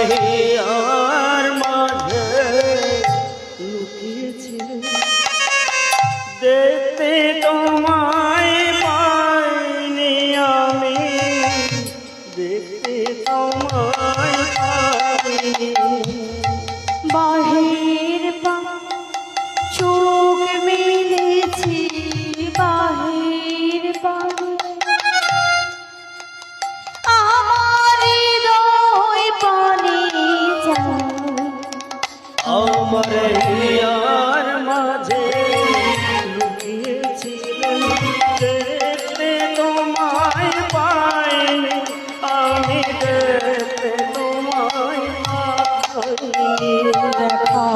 Here মাঝে লুকিয়েছিলে দেখতে তোমায় পাইনি আমি দেখতে তোমায় পাইনি বাহির চোখ মেলেছি বাহির আমার হৃদয় পানি আমার হিয়ার মাঝে লুকিয়েছিলেন দেখতে তোমায় পাইনি আমি দেখতে তোমায় পাইনি দেখা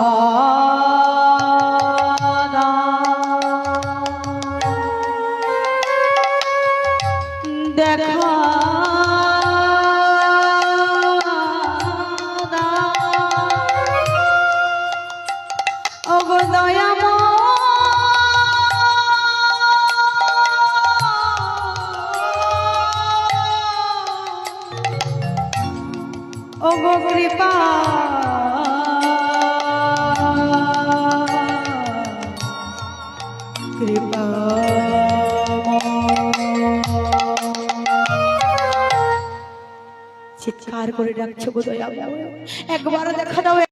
দেখা ওগো দয়াময় ওগো কৃপা কৃপা চিৎকার করে ডাকছো গো দয়াময় একবার দেখা দাও।